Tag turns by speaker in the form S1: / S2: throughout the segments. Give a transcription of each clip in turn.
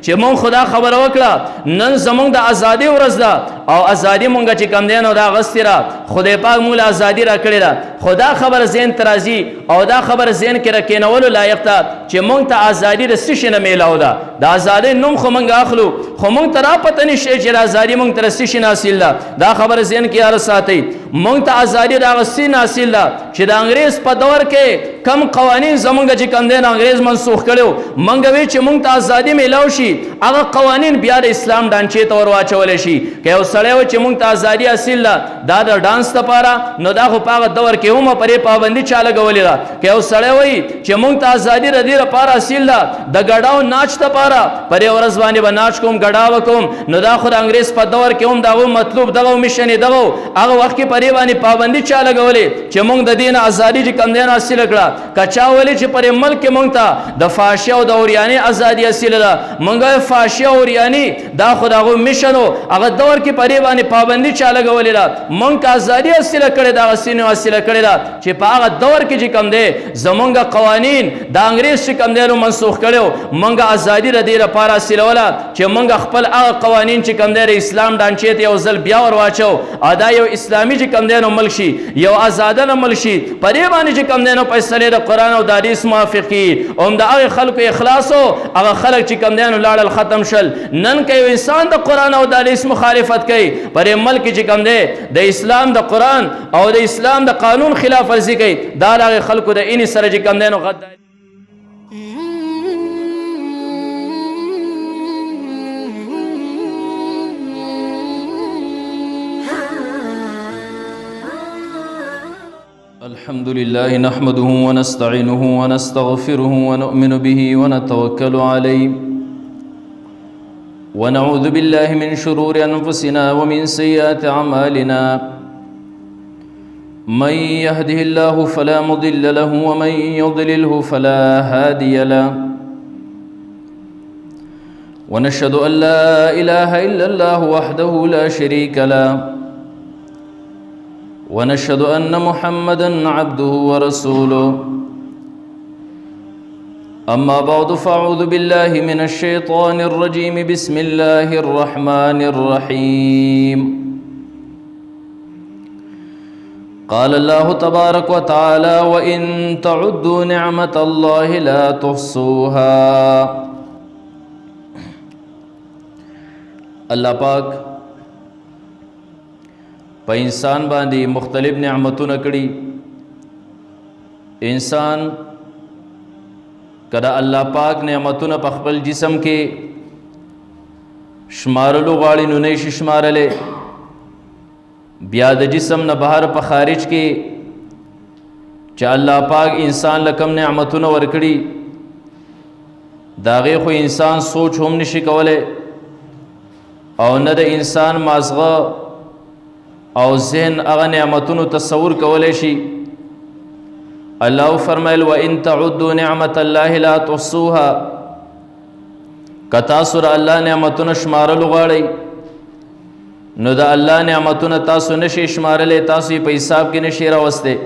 S1: چې مونږ خدا خبر وکړه نن زمونږ د ازادي ورځ ده او ازادي مونږ چې کم دین او دا غستی را خدای پاک مول ازادي را کړی ده خدا خبر زین ترازی او دا خبر زین کې راکینولو لایق ده چې مونږ ته ازادي د سشي نه میلاو ده د ازادي نوم خو مونږ اخلو خو مونږ ته را پته نشي چې ازادي مونږ تر سشي حاصل ده دا خبر زین کې یار ساتي مونږ ته ازادي د غسین حاصل ده چې د انګريز په دور کې کم قوانین زمونږ چې کم دین انګريز منسوخ کړو مونږ وی چې مونږ ته ازادي میلاو شي هغه قوانین بیا د اسلام ډانچې ته ور واچول شي که یو سړی و چې مونږ ته ازادي حاصل ده دا د ډانس لپاره نو دا خو په هغه دور کې هم پرې پابندي چا لګولې ده که یو سړی وایي چې مونږ ته ازادي د دې لپاره حاصل ده د ګډاو ناچ لپاره پر یو ورځ باندې به ناچ کوم ګډا وکوم نو دا خو د انګريز په دور کې هم دغه مطلوب دغه میشن دغه هغه وخت کې پرې باندې پابندي چا لګولې چې مونږ د دین ازادي چې کم دین حاصل کړه کچا ولې چې پر ملک کې مونږ ته د فاشي او د اوریاني ازادي حاصل ده مونږه فاشي او اوریاني دا خو دغه میشنو هغه دور کې پرې باندې پابندي چا لګولې ده مونږ ازادي حاصل کړې دا غسینه حاصل کړې ده چې په هغه دور کې چې کم دی زمونږ قوانین د انګريز چې کم دی نو منسوخ کړو مونږ ازادي د دې لپاره حاصلوله چې مونږ خپل هغه قوانین چې کم دی د اسلام ډانچې ته یو ځل بیا ور واچو ادا یو اسلامي چې کم دی نو ملک شي یو آزادانه ملک شي په دې باندې چې کم دی نو فیصله د قران او د حدیث موافقي هم د هغه خلکو اخلاص او هغه خلک چې کم دی نو لاړل ختم شل نن کې انسان د قران او د حدیث مخالفت کوي پر ملک چې کم دی د اسلام د قران او د اسلام د قانون خلاف ورزي کوي دا هغه خلکو د ان سره چې کم دی نو غداري الحمد لله نحمده ونستعينه ونستغفره ونؤمن به ونتوكل عليه ونعوذ بالله من شرور أنفسنا ومن سيئات أعمالنا من يهده الله فلا مضل له ومن يضلله فلا هادي له ونشهد أن لا إله إلا الله وحده لا شريك له ونشهد أن محمدًا عبده ورسوله أما بعد فأعوذ بالله من الشيطان الرجيم بسم الله الرحمن الرحيم قال الله تبارك وتعالى وإن تعدوا نعمة الله لا تحصوها الله پاک په انسان باندې مختلف نعمتونه کړي انسان کله الله پاک نعمتونه په خپل جسم کې شمارلو غواړي نو نشي شمارلې بیا د جسم نه بهر په خارج کې چې الله پاک انسان لکم نعمتونه ورکړي داغه خو انسان سوچ هم نشي کولای او نه د انسان مازغه او ذهن هغه نعمتونو تصور کولای شي الله فرمایل و ان تعدوا نعمت الله لا تحصوها کتا سور الله نعمتونو شمارل غواړي نو دا الله نعمتونو تاسو نشي شمارلې تاسو په حساب کې نشي راوسته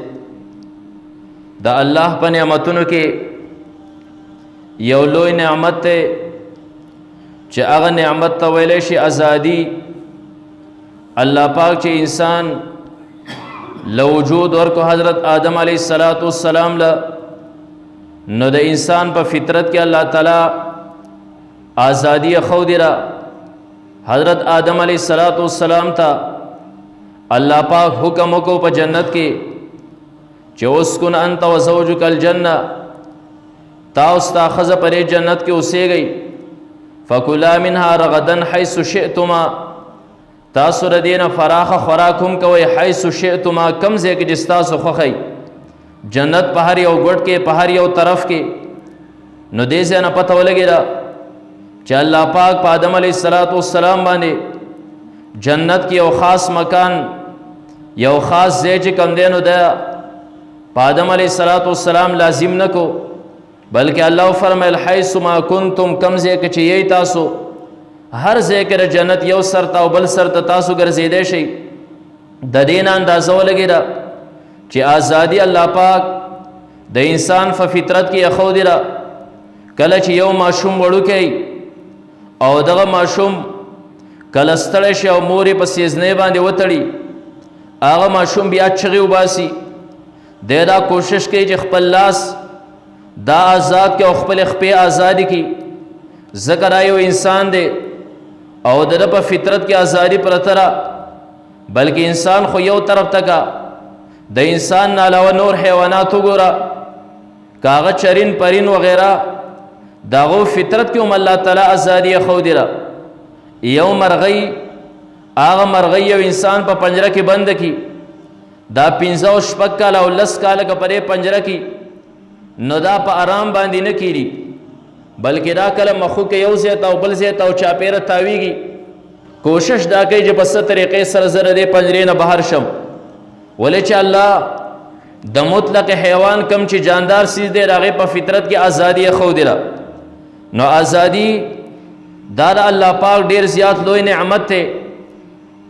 S1: دا الله په نعمتونو کې یو لوی نعمت ته چې هغه نعمت ته ویل شي ازادي الله پاک چې انسان لوجود ورکو حضرت آدم علیہ السلام له نو د انسان په فطرت کې الله تعالی آزادی خو دیرا حضرت آدم علیہ السلام ته الله پاک حکم وکړو په جنت کې چې اسكن انت وزوجك الجنه تاسو ته خزه پرې جنت کې اوسېږئ فکلا منها رغدا حيث شئتما تاسو د دینه فراخ خوراک هم کوي حيث شئتما کم ځای کې جستاسو خوخی جنت په هر یو ګډ کې په هر یو طرف کې نو دې ځای نه پته ولګیدا چې الله پاک په آدم علیه السلام باندې جنت کې یو خاص مکان یو خاص ځای چې کم دینو ده په آدم علیه السلام لازم نکو بلکې الله فرمایل حيث ما کنتم کم ځای کې چې یې تاسو هر ځای کې جنت یو سر ته او بل سر ته تاسو ګرځیدئ شئ د دین اندازه ولګیدا چې ازادي الله پاک د انسان په فطرت کې اخو دیرا کله چې یو ماشوم وړو کوي او دغه ماشوم کله ستړی شي او مور یې په سیزنۍ باندې وتړي هغه ماشوم بیا چغې وباسي دی دا کوشش کوي چې خپل لاس دا آزاد کړي او خپل خپې آزادي کړي ځکه دا یو انسان دی او د په فطرت کې آزادي پرته ده بلکې انسان خو یو طرف ته کا د انسان نه علاوه نور حیوانات وګوره که هغه چرین پرین وغیره د هغو فطرت کې هم الله تعالی ازادي ښودې ده یو مرغۍ هغه مرغۍ یو انسان په پنجره کې بند کړي دا 15 او 16 کاله او 10 کاله که په دې پنجره کې نو دا په آرام باندې نه کېږي بلکې دا کله مخو کې یو ځای ته او بل ځای ته او چاپېره تاویږي کوشش دا کوي چې په څه طریقې سره زه د دې پنجرې نه بهر شم ولې چې الله د مطلق حیوان کم چې جاندار سیز دی د هغې په فطرت کې ازادي یې ښودې ده نو ازادي دا د الله پاک ډېر زیات لوی نعمت دی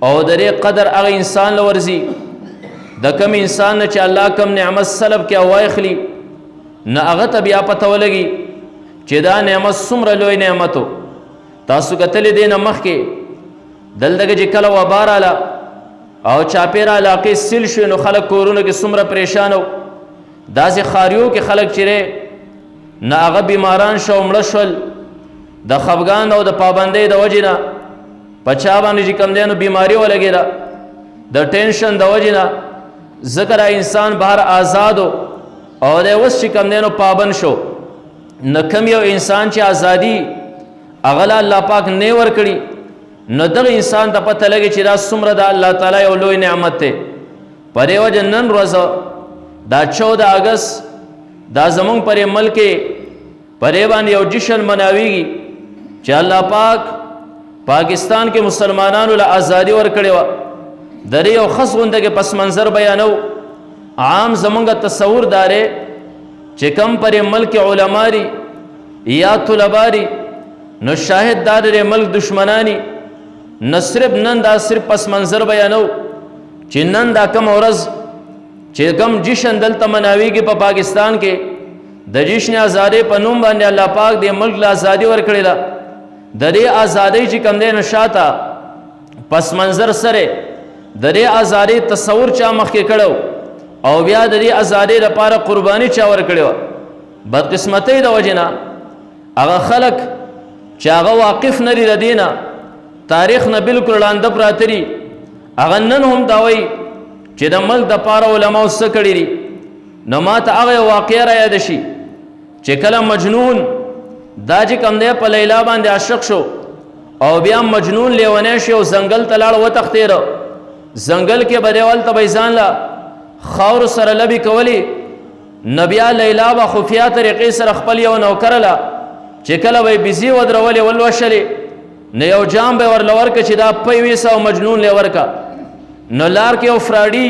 S1: او د دې قدر هغه انسان له ورځي د کم انسان نه چې الله کم نعمت سلب کې او واخلي نه هغه ته بیا پته ولګي چې دا نعمت څومره لوی نعمت و تاسو کتلې دی نه مخکې دلته چې کله وبا راله او چاپېره علاقې سیل شوې نو خلک کورونو کې څومره پریشان و داسې ښاریو کې خلک چې نه هغه بیماران شو مړه شول د خفګان او د پابندۍ د وجې نه په چا باندې چې کوم دی نو بیماري ولګېده د ټینشن د وجې نه ځکه دا انسان بهر آزاد او دی اوس چې کوم دی نو پابند شو نه کم یو انسان چې ازادي هغه له الله پاک نه ورکړي نو دغه انسان ته پته لګي چې دا څومره د الله تعالی یو لوی نعمت دی په دې وجه نن ورځ دا 14 اګست دا زمونږ پرې ملک پرې باندې یو جشن مناویږي چې الله پاک پاکستان کې مسلمانانو له ازادي ورکړې وه د دې یو خاص غونډه کې پس منظر بیانو عام زمونږ تصور داره چې کم پرې ملک علما دي یا طلبا دي نو شاهد دا د ملک دشمنانی نه صرف نن دا صرف پس منظر بیانو چې نن دا کم ورځ چې کم جشن دلته مناویږي په پاکستان کې د جشن ازادۍ په نوم باندې الله پاک د ملک له ازادي ورکړې ده د دې ازادۍ چې کم دی نو شاته پس منظر سره د دې ازادۍ تصور چا مخکې کړو او بیا د دې ازادۍ لپاره قرباني چا ورکړې وه بدقسمتۍ د وجې نه هغه خلک چې هغه واقف نه دي د دې نه تاریخ نه بلکل ړانده پراته دي هغه نن هم دا وایي چې د ملک دپاره علماو څه کړي دي نو ما ته هغه واقعه را یاده شي چې کله مجنون دا چې کوم دی په لیلا باندې عاشق شو او بیا مجنون لیونی شي او ځنګل ته لاړ وتښتېده ځنګل کې به دی هلته به یې ځان له خاورو سره لبې کولی نو بیا لیلا به خفیه طریقې سره خپل یو نوکره له چې کله به یې بیزي ودرولې ولوشلې نو یو جام به یې ورله ورکړه چې دا پی ویسه او مجنون لی ورکړه نو لار کې یو فراډي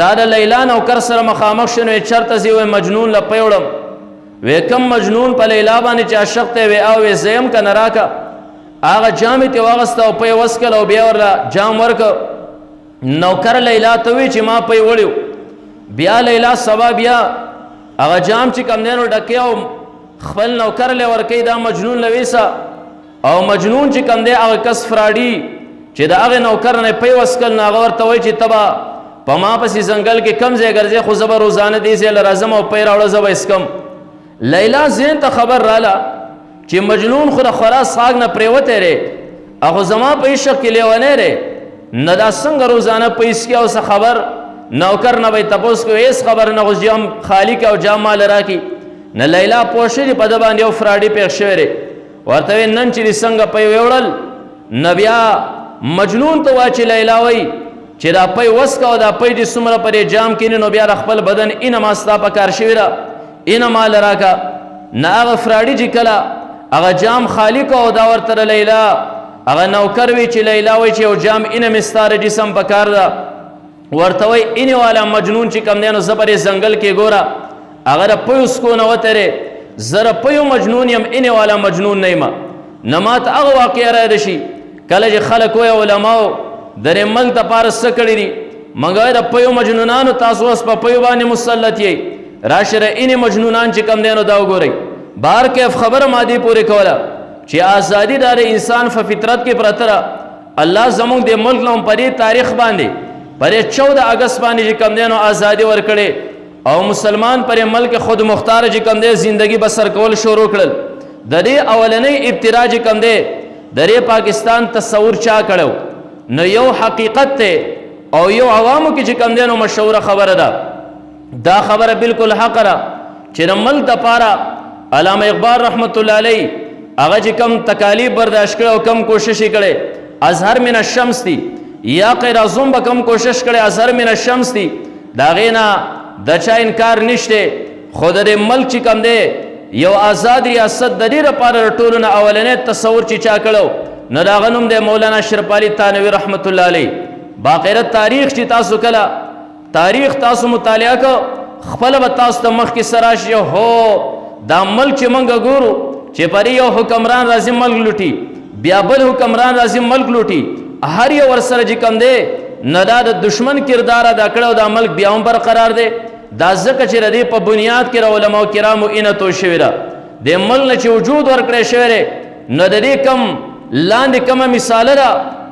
S1: دا د لیلا نوکر سره مخامخ شو نو یې چېرته ځي وایي مجنون له پی وړم وی کم مجنون په لیلا باندې چې عاشق دی وی او وی زه یم که نه راکه هغه جام یې ترې واخېسته او پی یې وڅکل او بیا ورله جام ورکړه نوکر لیلا ته وی چې ما پی وړیو بیا لیلا سبا بیا هغه جام چې کوم دی نو ډکې او خپل نوکر لی ورکوي دا مجنون له ویسه او مجنون چې کوم دی هغه کس فراډي چې د هغې نوکر نه پی وڅکل نو هغه ورته وایي چې ته به په ما پسې ځنګل کې کم ځای ګرځې خو زه به روزانه دې ځای له راځم او پی راوړه زه به اسکم لیلا ذهن ته خبر راله چې مجنون خو د خورا ساګ نه پرېوتی دی هغه زما په عشق کې لیونی دی نه دا څنګه روزانه په اسکي او څه خبر نوکر نه به یې تپوس کوي هېڅ خبر نه خو جام خالي کړي او جام ماله راکړي نه لیلا پوه شوې په ده باندې یو فراډي پېښ شوی دی ورته ویې نن چې دې څنګه پی ویوړل نه بیا مجنون ته وایه چې لیلا وایي چې دا پی وڅکه او دا پی دې څومره په دې جام کښېني نو بیا د خپل بدن اینه ما ستا په کار شوې ده اینه مال راکه نه هغه فراډي چې کله هغه جام خالی که او دا ورته د لیلا هغه نوکر وی چې لیلا وایي چې یو جام اینه مې ستا د جسم په کار ده ورته وایي اینې والا مجنون چې کوم دی نو زه په دې ځنګل کې ګوره هغه د پیو څکو نه وترې زه د پیو مجنون یم اینې والا مجنون نه یم نه ما ته هغه واقعه را یاده شي کله چې خلک وایي علماو د دې ملک دپاره څه کړي دي موږ وایو د پیو مجنونانو تاسو اوس په پیو باندې مسلط یئ راشه د اینې مجنونان چې کوم دی نو دا وګورئ بهر کیف خبره ما دې پورې کوله چې ازادي د انسان په فطرت کې پرته ده. الله زمونږ د ملک نوم په دې تاریخ باندې پر 14 اگست باندې چې کوم دی نو ازادي ورکړې او مسلمان پر ملک خود مختار چې کوم دی زندگی بسر کول شروع کړل. د دې اولنۍ ابتدا چې کوم دی د پاکستان تصور چا کړو نو یو حقیقت ته او یو عوامو کې چې کوم دی نو مشهوره خبره ده. دا خبره بالکل حق ده چې د ملک د پاره علامه اقبال رحمت الله علیه هغه چې کم تکالیف برداشت کړي او کم کوشش کړي ازهر من الشمس دی یا غیر اعظم به کم کوشش کړي ازهر من الشمس دی دا غینا د چا انکار نشته. خود د ملک چې کم دی یو آزاد ریاست د دې لپاره ټولو نه اولنې تصور چې چا کړو نو دا غنوم د مولانا اشرف علي تانوي رحمت الله علیه. باقاعده تاریخ چې تاسو کله تاریخ تاسو مطالعه کو خپل به تاسو ته مخ کې سراشي هو دا ملک چې مونږ ګورو چې پر یو حکمران راځي ملک لوټي بیا بل حکمران راځي ملک لوټي هر یو ورسره چې کم دی نه دا د دشمن کردار ادا کړو دا ملک بیا هم برقرار دی. دا ځکه چې ردی په بنیاد کې علماء کرامو انتو شوی ده د ملک نه چې وجود ورکړی شوی دی نو د دې کم لاندې کومه مثاله ده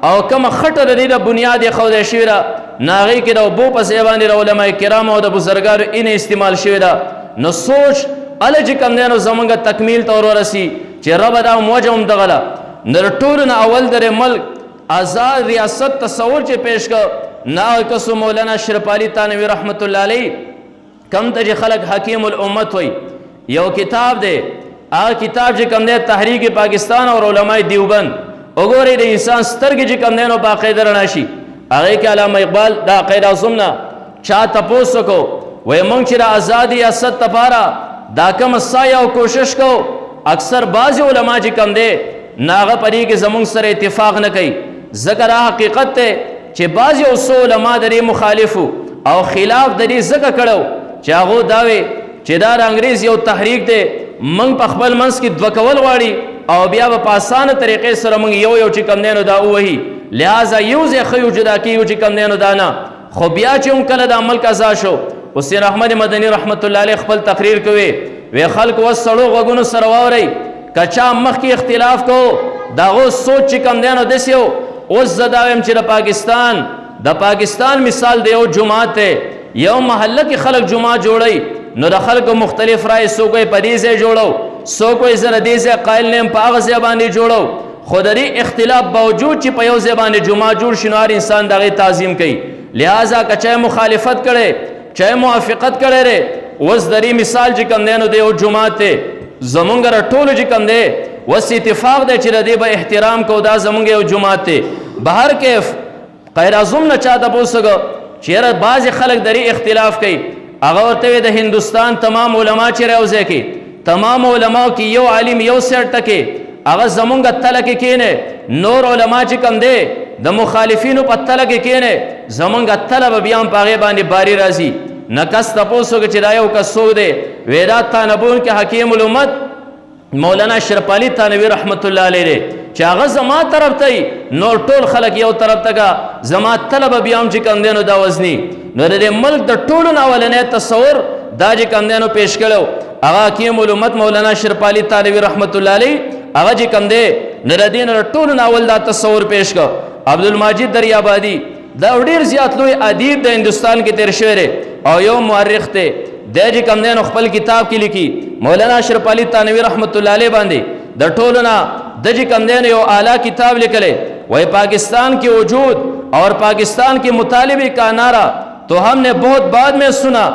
S1: او کومه خټه د دې د بنیاد یې ښودی شوې ده نو هغې کې د اوبو په ځای باندې د علماء کرامو او د بزرګانو ان استعمال شوې ده. نو سوچ هله چې کوم دی نو زمونږ تکمیل ته ورورسي چې ربه دا موجه هم دغه ده. نو د ټولو نه اول در ملک آزاد ریاست تصور چې پیش کړ نه کسو مولانا اشرف علي تانوي رحمت الله علیه کم ته چې خلک حکیم الامت وي یو کتاب دی هغه کتاب چې کوم دی تحریک پاکستان او علماء دیوبند وګورئ د انسان سترګې چې کوم دی نو باقاعده رڼا شي. هغې کې علامه اقبال دا عقیده اعظم نه چا تپوس وکړو وایي موږ چې د آزاد ریاست لپاره دا کومه سایه او کوشش کو اکثر بعضې علما چې کوم دی نه هغه په دې کې زموږ سره اتفاق نه کوي ځکه دا حقیقت دی چې بعضې اوسو علما د دې مخالفو او خلاف د دې ځکه کړو چې هغو دا وی چې دا د انګریز یو تحریک دی موږ په خپل منځ کې دوه کول غواړي او بیا به په اسانه طریقې سره موږ یو یو چې کوم دی نو دا ووهي لہذا یو ځای ښه یو جدا کېږو چې کوم دی نو دا نه. خو بیا چې هم کله دا ملک ازاد شو حسین احمد مدني رحمت الله علیه خپل تقریر کوي وی خلکو اوس سړو غوږونو سره واورئ که چا مخکې اختلاف کو د هغو سوچ چې کوم دی نو داسې و اوس زه دا وایم چې د پاکستان مثال د یو جومات دی یو محله کې خلک جومات جوړوي نو د خلکو مختلف رای څوک یې په دې ځای جوړو څوک یې زه د دې ځای قایل نه یم په هغه ځای باندې جوړو خو د دې اختلاف باوجود چې په یو ځای باندې جومات جوړ شي نو هر انسان د هغې تعظیم کوي. لہذا که چا مخالفت کړی چا موافقت کړی دی اوس د دې مثال چې کوم دی نو د یو جومات دی زمونږ د ټولو چې کوم دی اوس اتفاق دی چې د دې به احترام کو دا زمونږ یو جومات دی. بهر کیف غیر اعظم نه چا تپوس وکړه چې یاره بعضې خلک د دې اختلاف کوي هغه ورته وی د هندوستان تمام علما چې یو ځای کې تمام علماو کې یو عالم یو سیټ ټکې هغه زمونږ تله کې کینې نور علما چې کم دی د مخالفینو په تله کې کینې زمونږ تله به بیا هم په هغې باندې باري راځي. نه کس تپوس وکړه چې دا یو کس څوک دی وی دا تانبون کې حکیم الامت مولانا اشرف علي تانوي رحمت الله علیه دی چې هغه زما طرف ته نور ټول خلک یو طرف ته کا زما طلب بیا هم چې کوم دی نو دا وزني. نو د ملک د ټولو نه اولنی تصور دا چې کوم دی نو پیش کړو هغه حکیم الامت مولانا اشرف علي تانوي رحمت الله علیه هغه چې کوم دی نو د دې نه ټولو نه اول دا تصور پیش کړ. عبدالمجید دریابادي دا ډېر زیات لوی ادیب د هندوستان کې تیر شوی دی او یو مورخ دی دی چې کوم دی نو خپل کتاب کې لیکي مولانا اشرف علي تانوي رحمت الله علیه باندې د ټولو نه د چې کوم دی نو یو اعلیٰ کتاب لیکلی وہی پاکستان کے وجود اور پاکستان کے مطالبے کا نعرہ تو ہم نے بہت بعد میں سنا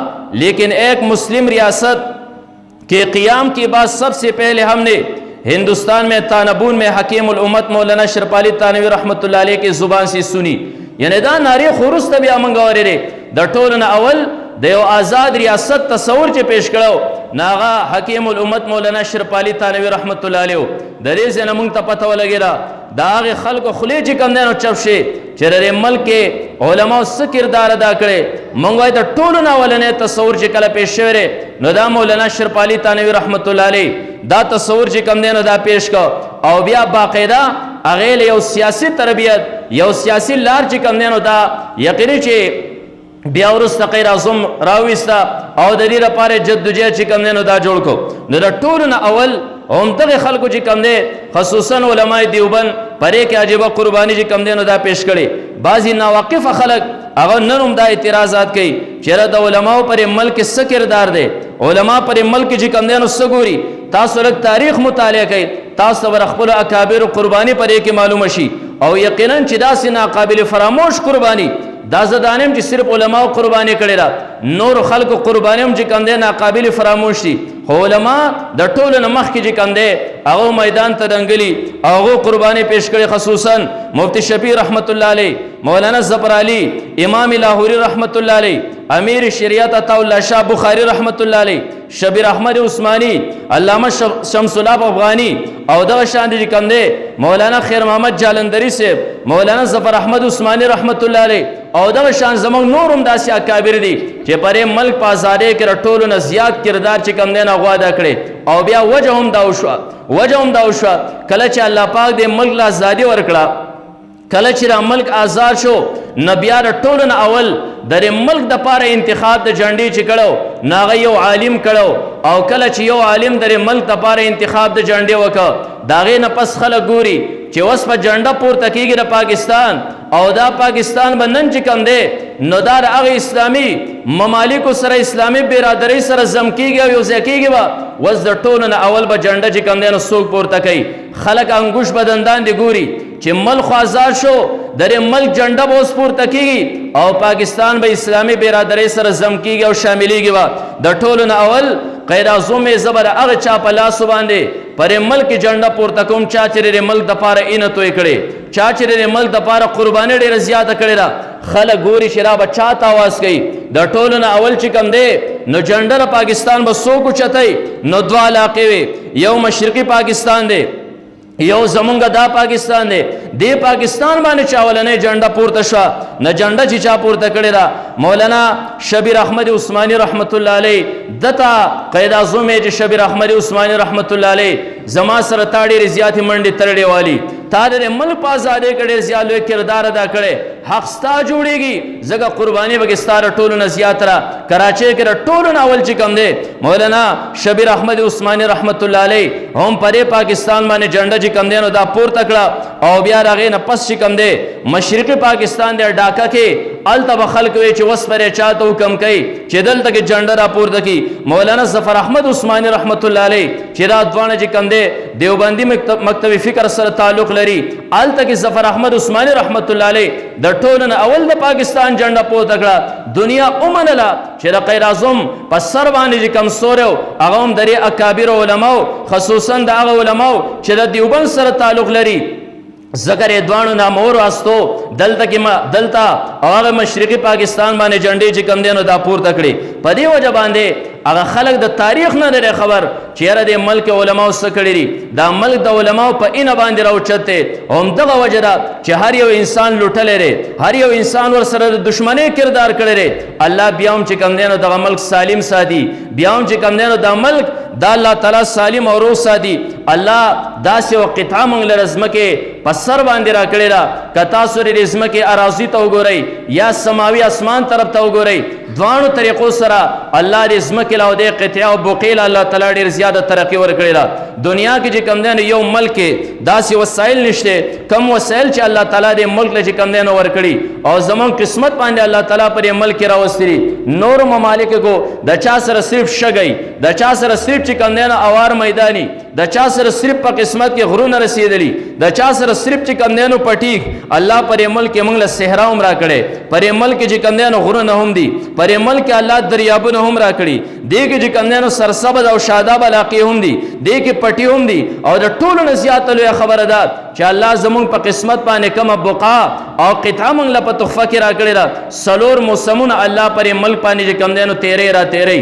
S1: لیکن ایک مسلم ریاست کے قیام کے بعد سب سے پہلے ہم نے ہندوستان میں تانبون میں حکیم الامت مولانا اشرف علي تانوي رحمت الله علیه کی زبان سے سنی. یعنی دا ناری خورست بیا منگا ورده د ټولو نه اول د یو آزاد ریاست تصور چې پیش کړو ناغا حکیم الامت مولانا اشرف علي تانوي رحمت الله علیه د دې ځای نه موږ ته پته ولګېده د هغې خلکو خولې چې کوم دی نو چپ شي چې د دې ملک کې علماو څه کردار ادا کړی موږ وایو د ټولو نه اولنی تصور چې کله پیش شوی دی نو دا مولانا اشرف علي تانوي رحمت الله علیه دا تصور چې کوم دی نو دا پیش کړ او بیا باقاعده هغې له یو سیاسي تربیت یو سیاسي لار چې کوم دی نو دا یقیني چې بیا وروسته غیر اعظم راویسته او د دې لپاره جدوجہد چې کوم دی نو دا جوړ کړو. نو د ټولو نه اول هم دغه خلکو چې کم دی خصوصا علماء دیوبند پرې کې عجیبه قرباني چې کم دی نو دا پیش کړي. بعضی ناواقف خلک هغه نن هم دا اعتراضات کوي چې د علماو پر ملک څه کردار دی، علما پر ملک چې کم دی نو څه ګوري. تاسو لږ تاریخ مطالعه کوئ، تاسو ور خپل اکابر قرباني پرې کې معلومه شي. او یقینا چې داسې ناقابل فراموش قرباني دا زدانم چې صرف علماء قرباني کړي را، نور خلق قرباني هم چې کم دی ناقابل فراموش دي. علماء د ټولو نه مخکې چې کم دی هغه میدان ته دنګلي او هغه قرباني پیش کړي. خصوصا مفتی شفیع رحمت الله علیه، مولانا ظفر علی، امام لاهوری رحمت الله علیه، امیر شریعت عطا الله شاه بخاری رحمت الله علیه، شبیر احمد عثمانی، علامه شمس الحق افغانی او دغه شان دي کم دی مولانا خیر محمد جالندری صاحب، مولانا ظفر احمد عثمانی رحمت الله علیه او دغه شان زمونږ نور هم داسې اکابر دي چې پرې ملک په ازادۍ کې ټولو نه زیات کردار چې کم دی نه غوا ادا کړی. او بیا وجه هم دا وشوه کله چې الله پاک دې ملک له ازادي ورکړه، کله چې را ملک آزاد شو نو بیا د ټولو نه اول د ملک د پاره انتخاب د جنډې چې کړو ناغه یو عالم کړو. او کله چې یو عالم د ملک د پاره انتخاب د جنډې وکړ داغې نه پس خلک ګوري چې اوس په جنډه پورته کېږي د پاکستان او دا پاکستان به نن چې کم دی نو دا د هغه اسلامي ممالکو سره اسلامي برادرۍ سره زم کېږي او یو ځای کېږي به اوس د ټولو نه اول به جنډه چې کم دی نو څوک پورته کوي. خلک انګوش به دندان دي ګوري چې ملک آزاد شو د ملک جنډه به اوس پورته کېږي او پاکستان به اسلامي برادرۍ سره زم کېږي او شاملېږي به. د ټولو نه اول قید اعظم زبر هغه چا په لاسو باندې پر ملک جنډه پورته کوم چا چې ملک د پاره اینه توی کړي، چا چې ملک د پاره قرباني ډېره زیاته کړې ده. خلک ګوري چې را به چاته آواز کوي. د ټولو نه اول چې کم دی نو جنډه پاکستان به څوک اوچتوي نو دوه علاقې وي، یو مشرقي پاکستان دی، یو زمونږ دا پاکستان دی. دی پاکستان باندې چا ولنې جنډه پورته شوه نه جنډه چې چا پورته کړې ده مولانا شبیر احمد عثمانی رحمت الله علیه دته قید اعظم چې شبیر احمد عثمانی رحمت الله علیه زما سره تا ډېرې زیاتې منډې ترړې والی، تا د ملک په ازادۍ کې ډېر زیات لوی کردار ادا کړی. حق ستا جوړېږي ځکه قرباني به ستا د ټولو نه زیات را کراچۍ کې د ټولو نه اول چې کم دی مولانا شبیر احمد عثمانی رحمت الله علیه هم پرې پاکستان باندې جنډه چې کم دی نو دا پورته کړه. او بیا د هغې نه پس چې کم دی مشرقي پاکستان دی ډاکه کې هلته به خلک وایي چې اوس پرې چا ته حکم کوي چې دلته کې جنډه را پورته کړي. مولانا ظفر احمد عثمانی رحمت الله علیه چې دا دواړه چې کم دی دیوبندي مکتب فکر سره تعلق لري، هلته کې ظفر احمد عثمانی رحمت الله علیه د ټولو نه اول د پاکستان جنډه پورته کړه. دنیا ومنله چې د قید اعظم په سر باندې چې کمزوری و هغه هم د اکابر علماو خصوصا د هغه علماو چې د دیوبند سره تعلق لري ذکر دوانو نامور واستو دلته او هغه مشرقي پاکستان باندې جنډې چې کم دی نو دا پورته کړي. په دې وجه باندې هغه خلک د تاریخ نه لري خبر چې یاره د ملک علماو څه کړي دي. دا ملک د علماو په اینه باندې راوچت دی. همدغه وجه ده چې هر یو انسان لوټلی دی، هر یو انسان ورسره د دشمنۍ کردار کړی دی. الله بیا هم چې کم دی نو دغه ملک سالم ساتي، بیا هم چې کم دی نو دا ملک دا الله تعالی سالم او روغ ساتي. الله داسې یو قطعه موږ له ځمکې په سر باندې را کړې ده که تاسو د ځمکې اراضي ته وګورئ یا سماوي اسمان طرف ته وګورئ دواړو طریقو سره الله د ځمکې له دې قطعه او بقیل الله تعالی ډېر زیاده ترقي ورکړې ده. دنیا کې چې کم دی نو یو ملک کې داسې وسایل نشته کم وسایل چې الله تعالی دې ملک له چې کم دی نو ورکړي او زموږ قسمت باندې الله تعالی پر ملک راوستلي. نور ممالکو کو د چا سره صرف شګی، د چا سره صرف چې کم دی نو اوار میدانی، د چا سره صرف په قسمت کې غرونه رسیدلی، د چا سره صرف چې کم دی نو پټیک. الله پر ملک موږ له صحرا هم را کړې، پر ملک چې کم دی نو غرونه هم دي، پر ملک الله دریابونه هم را کړي، دې کې چې کم دی نو سرسبز او شاداب علاقې هم دي، دې کې پټي هم دي. او د ټولو نه زیاته لویه خبره ده چې الله زمونږ په قسمت باندې کومه بقا او قطعه موږ له په تحفه کې را کړې ده. څلور موسمونه الله پر ملک باندې چې کم دی نو تیرې را تیرې.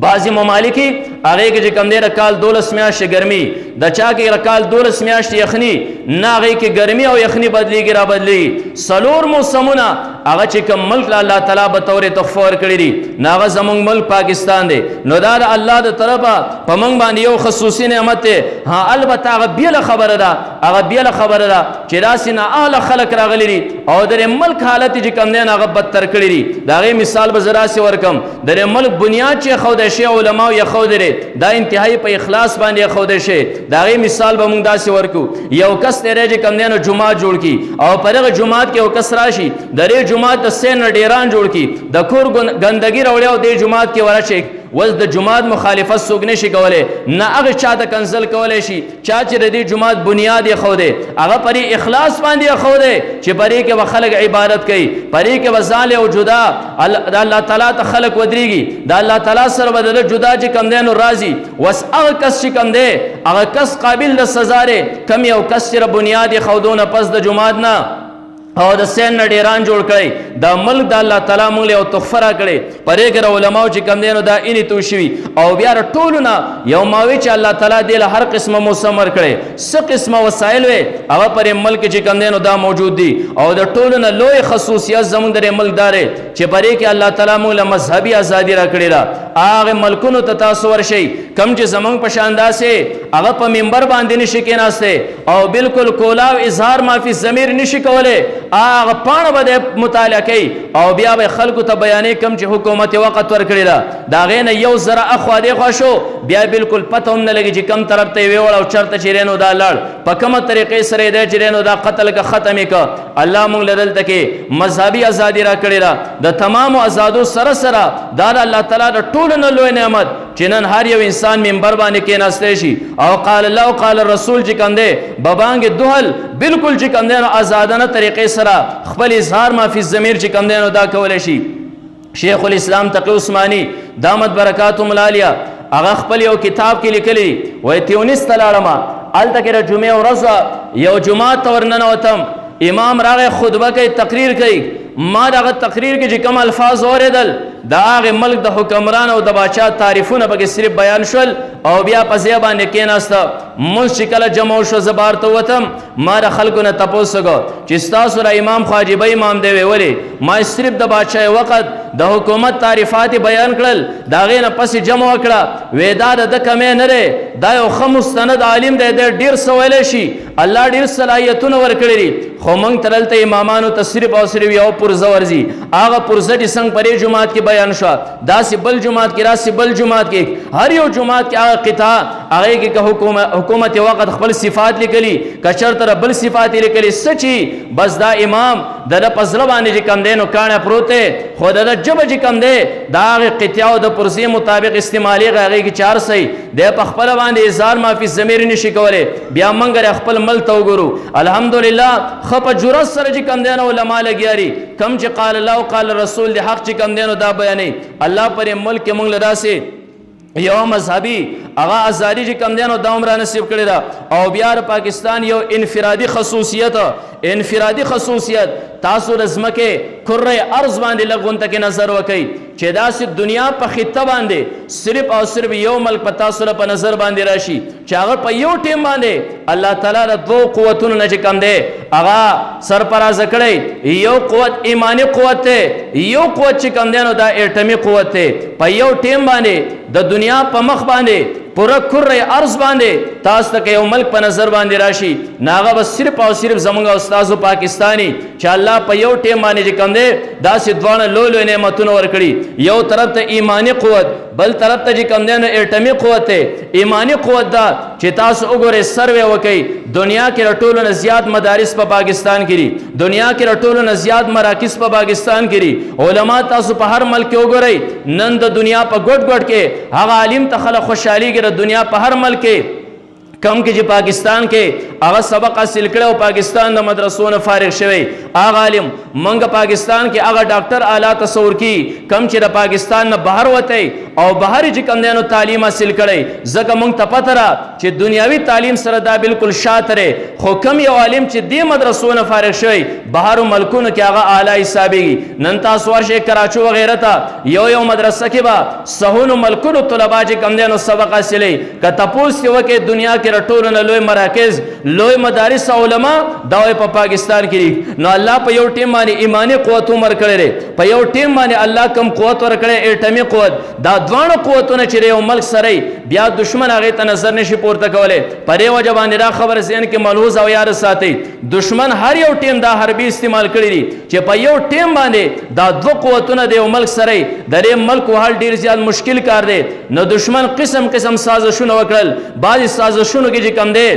S1: بعضی ممالکی هغه کې چې کم دی رکال 12 میاشتې ګرمي، د چا کې رکال 12 میاشتې یخني، نه هغه کې ګرمي او یخني بدلیږي را بدلیږي. څلور موسمونه هغه چې کوم ملک الله تعالی به تورې تحفه ورکړي دي نو هغه زمونږ ملک پاکستان دی. نو دا د الله د طرفه په موږ باندې یو خصوصي نعمت دی. ها البته هغه بیله خبره ده، هغه بیله خبره ده چې چې داسې نااهله خلک راغلي دي او د ملک حالت چې کوم دی هغه بدتر کړي دي. د هغې مثال به زه داسې ورکړم. د ملک بنیاد چې ایښودی شي علماو یې ایښودی دی دا انتهایي په اخلاص باندې ایښودی شي. د هغې مثال به موږ داسې ورکو. یو کس دی چې کوم دی نو جومات جوړ کړي او په دغه جومات کې یو کس راشي د دې جومات د سین نه ډیران جوړ کړي د کور ګندګي راوړي او دې جومات کې ورشي. وز د جماعت مخالفت څوک نشي کولی نه هغه چا ته کنسل کولی شي چا چې د دې جماعت بنیاد یې ښودی هغه پرې اخلاص باندې یې ښودی چې پرې کې به خلک عبادت کوي پرې کې به ځان او جدا د الله تعالی ته خلک ودرېږي د الله تعالی سره به د جدا چې کوم دی نو راځي. وس هغه کس چې کوم دی هغه کس قابل د سزا دی کم یو کس چې بنیاد یې ښودو نه پس د جماعت نه او د سین نه ډیران جوړ کړی دا ملک د الله تعالی موږ له یو تحفه راکړې پرې کې علماو چې کوم دی نو دا اینې تو شوي او بیا ټولو نه یو ماوي چې الله تعالی دې له هر قسمه موسم ورکړی څه قسمه وسایل وې هغه پرې ملک چې کوم دی نو دا موجود دي او د ټولو نه لوی خصوصیت زموږ د ملک دا دی چې پرې کې الله تعالی موږ له مذهبي ازادي راکړې ده. هغه ملکونو ته تاسو ورشئ کم چې زموږ په شان داسې هغه په منبر باندې نشي کېناستی او بالکل کولاو اظهار مافي ضمیر نشي کولی هغه پاڼه به مطالعه کوي او بیا به خلکو ته بیانې کم چې حکومت وقت ورکړی ده د هغې نه یو ذره اخوا دېخوا شو بیا بالکل پته هم نه لګي چې کم طرف ته یې ویوړ او چېرته چې دی نو دا لاړ په کومه طریقې سره دی چې دی نو دا قتل که ختم یې که. الله موږ له دلته کې مذهبي ازادي راکړې ده د تمامو ازادو سره سره دا د الله تعالی د ټولو نه لوی نعمت چې نن هر یو انسان منبر باندې کېناستی شي او قال الله او قال الرسول چې کوم دی ببانګې دوهل بالکل چې کوم دی نو ازادانه طریقې سره خپل اظهار مافي ضمیر چې کوم دی نو دا کولی شي. شیخ الاسلام تقی عثماني دامت برکاتهم العالیه هغه خپل یو کتاب کې لیکلی وایي تیونس ته لاړمه هلته کې د جمعې ورځ یو جومات ته ورننوتم امام راغی خطبه کوي تقریر کوي ما دغه تقریر کې چې کوم الفاظ اوریدل د هغې ملک د حکمران او د باچا تعریفونه پکې صرف بیان شول او بیا په ځای باندې کېناسته. مونځ چې کله جمع شو زه بار ته وتم ما د خلکو نه تپوس وکړو چې ستاسو را امام خو عجیبه امام دی وی ولې ما صرف د باچا وقت د حکومت تعریفات بیان کړل د هغې نه پسې جمع وکړه وی دا د ده کمی نه دی دا یو ښه مستند عالم دی دی ډېر څه ویلی شي الله ډېر صلاحیتونه ورکړي دي خو موږ ته دلته امامانو ته صرف او صرف یو پرزه ورځي هغه پرزه چې څنګه پرې جومات کې بیان شوه داسې بل جومات کې راسې بل جومات کې هر یو جومات کې هغه قطعه هغې کې که حکومت وقت خپل صفات لیکلي که چېرته بل صفات یې لیکلي څه چې بس دا امام د ده په زړه باندې چې کوم دی نو کاڼی پروت دی خو د ده ژبه چې کوم دی د هغې قطعو د پرزې مطابق استعمالېږي هغې کې چار صحیح دی په خپله باندې اظهار مافي ضمیر نشي کولی. بیا موږ خپل ملک ته وګورو الحمدلله ښه په جرأت سره چې کوم دی نو علما لګیا دي کم چې قال الله او قال رسول د حق چې کوم دی نو دا بیانوي. الله پر ملک کې موږ له داسې یو مذهبي هغه ازادي چې کوم دی نو دا هم را نصیب کړې ده او بیا د پاکستان یو انفرادي خصوصیت تاسو د ځمکې کره ارض باندې لږ غونته کې نظر وکئ چې داسې دنیا په خطه باندې صرف او صرف یو ملک په تاسو په نظر باندې راشي چې هغه په یو ټیم باندې الله تعالی د دوه قوتونو نه چې کوم دی هغه سرفرازه کړی یو قوت ایمانی قوت دی یو قوت چې کوم دی نو دا اټمي قوت دی په یو ټیم باندې د دنیا په مخ باندې پورا کره ارض باندې تاسو ته یو ملک په نظر باندې راشي ناغه بس صرف او صرف زمونږ استادو پاکستانی چې الله په یو ټیم باندې چې کوم دی داسې دوانه لوی نعمتونه ورکړي یو طرف ته ایمانی قوت بل طرف ته چې کوم دی نو اټمي قوت دی. ایمانی قوت دا چې تاسو وګورئ سروې وکئ دنیا کې د ټولو نه زیات مدارس په پاکستان کې دي دنیا کې د ټولو نه زیات مراکز په پاکستان کې دي علما تاسو په هر ملک کې وګورئ نن د دنیا په ګوټ کې هغه عالم ته خلک خوشحالي د دنیا په هر ملک کې کم کې چې پاکستان کې هغه سبق حاصل کړی او پاکستان د مدرسو نه فارغ شوی هغه عالم منګه پاکستان کې هغه ډاکټر اعلی تصور کی کم چې د پاکستان نه بهر وتی او بهر چې کم دی نو تعلیم حاصل کړی ځکه موږ ته پته را چې دنیاوي تعلیم سره دا بالکل شاته خو کم یو عالم چې دې مدرسو نه فارغ شوی بهرو ملکونو کې هغه اعلی حسابېږي. نن تاسو ورشئ کراچو وغیره ته یو مدرسه کې به سهونو ملکونو طلبا چې کم دی نو سبق حاصلوي که تپوس یې وکړئ دنیا کې چې ټولو نه لوی مراکز لوی مدارس علما دا په پاکستان کې نو الله په یو ټیم باندې ایمانی قوت عمر کړی په یو ټیم باندې الله کم قوت ورکړي اټمی قوت دا دوه قوتونه چې یو ملک سره بیا دشمن هغه ته نظر نشي پورته کولای پرې وجه باندې را خبر ذهن کې ملحوظ او یاد ساتي دشمن هر یو ټیم دا حربي استعمال کړی دي چې په یو ټیم باندې دا دوه قوتونه د یو ملک سره د دې ملک وحال ډیر زیات مشکل کار دی نو دشمن قسم قسم سازشونه وکړل بعضی سازشونو کې چې کم دی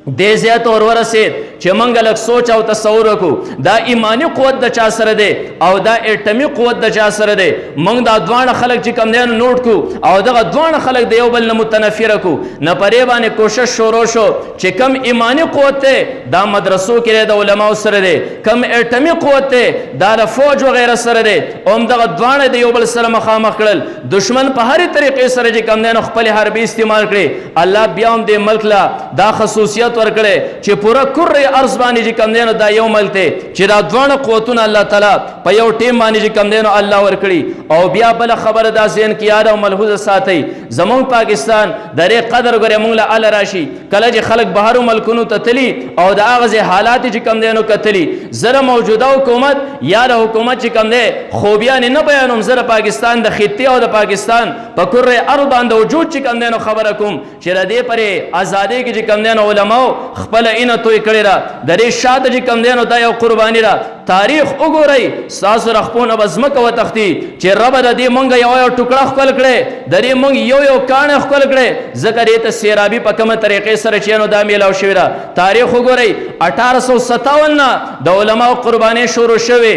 S1: دې زیات اور ورسید چې مونږ لږ سوچ او تصور وکړو دا ایمانی قوت د چا سره دی او دا اټمی قوت د چا سره دی مونږ دا دوه خلک چې کم دی نوٹ کو او دغه دوه خلک د یو بل نه متنفر کو نه پرې باندې کوشش شروع شو چې کم ایمانی قوت ته دا مدرسو کې د علماو سره دی کم اټمی قوت ته دا د فوج وغیرہ سره دی اوم دغه دوه د یو بل سره مخامخ کړل دشمن په هر طریقې سره چې کم دی خپل حربي استعمال کړي الله بیا هم د ملک لا دا خصوصیت ورکړي چې پورا کره ارض باندې چې کم دینو دا یو ملته چې دا دوه قوتونه الله تعالی په یو ټیم باندې چې کم دینو الله ورکړي او بیا بل خبره دا ذهن کې یاد او ملحوظ ساتي زمون پاکستان درې قدر غره مونږ له ال راشي کله چې خلک بهرو ملکونو ته تلی او دا هغه حالات چې کم دینو کتلی زره موجوده حکومت یا د حکومت چې کم دی خوبیان نه بیانوم زره پاکستان د خطي او د پاکستان په کره ارض باندې وجود چې کم دینو خبره کوم چې را دې پرې ازادي کې چې کم دینو علماء خپل اینه توي کړی را د دې شاته چې کم دینو دا یو قرباني را تاریخ وګورئ ساس رخپونه بزمک و تختی چې رب د دې مونږ یو ټوکړه خپل کړي د دې مونږ یو کانه خپل کړي ذکر ته سیرابي په کومه طریقې سره چې نو دا میلاو شوی را تاریخ وګورئ 1857 د علماء قرباني شروع شوه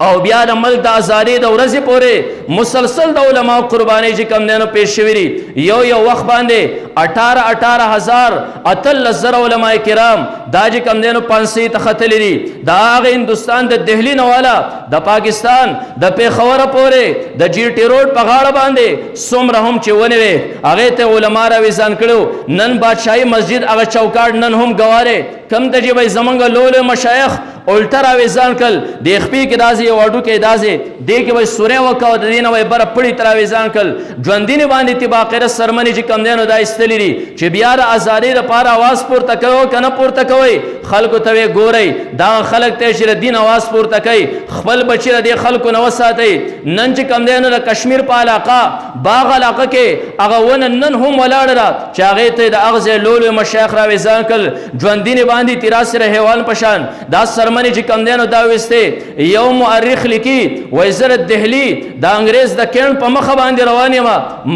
S1: او بیا د ملک د ازادي د ورځې پورې مسلسل د علماء قرباني چې کم دینو پیش شوی دي یو وخت باندې 18000 اتل زر علماء کرام دا چې کم دینو 500 تختل دي دا هغه هندستان د دهلی نوالا د پاکستان د پیښور پورې د جی ټی روډ په غاړه باندې څومره هم چې ونی وي هغه ته علماء را ویزان کړو نن بادشاہي مسجد هغه چوکاټ نن هم گواره کم ته چې وای زمونږ لول مشایخ الټر اویزان کل د خپې کې دازي وړو کې دازي د کې وای سورې وکاو د دینه وای بر پړی تر اویزان کل ژوندینه باندې تباقره سرمنی چې کم دینو دا استلی دي چې بیا د ازادي لپاره आवाज پورته کوي کنه پورته کوي خلکو ته ګوري دا خلک ته چې دین आवाज پورته کوي خپل بچی د خلکو نو ساتي نن چې کم دینو د کشمیر په علاقه باغ علاقه کې هغه ون نن هم ولاړ را چې هغه ته د اغزه لول مشایخ را ویزان کل ژوندینه باندې تیراسره حیوان پشان دا سرمنی چې کم دینو دا وسته یو مؤرخ لیکي وزارت دهلی د انګريز د کین په مخ باندې روانه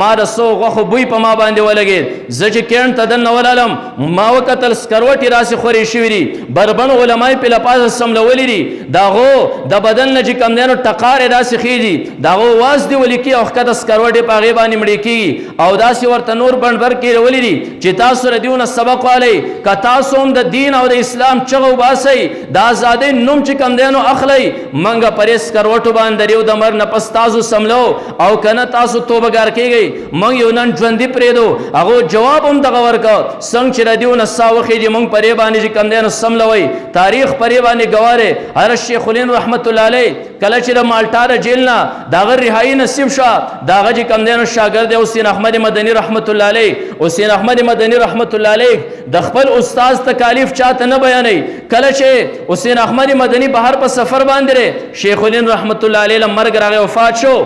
S1: ما د سو غخو بوی په ما باندې ولګي زج کین ته د نولالم ما وکتل سکروټی راسي خوري شوی بربن علماء په لپاس سملولې دي داغو د بدن نه چې کم دینو ټقار راسي خيږي داغو واس دی ولیکي او خدای سکروټی په غي باندې مړی کی او داسي ورته نور بندبر کې ولې دي چې تاسو ردیونه سبق والی ک تاسو هم د دین او د اسلام چغو باسي د آزادۍ نوم چې کم دینو اخلي منګه پریس کروټو باندې یو د مر نه پس تاسو سملو او کنه تاسو توبګار کیږي مونږ یو نن ژوندې پرېدو هغه جواب هم دغه ورکا څنګه چې ردیونه ساوخې چې مونږ پرې باندې چې کم دینو سملوي تاریخ پرې باندې گواره هر شیخ الهند رحمت الله علیه کله چې د مالټار جیل نه داغه رهایی نصیب شو داغه چې کم دینو شاګرد حسین احمد مدنی رحمت الله علیه حسین احمد مدنی رحمت الله علیه د خپل استاد تکالیف چاته نه بیانې کله چې حسین احمد مدنی بهر په سفر باندې شیخ الهند رحمت الله علیه مرګ راغی وفات شو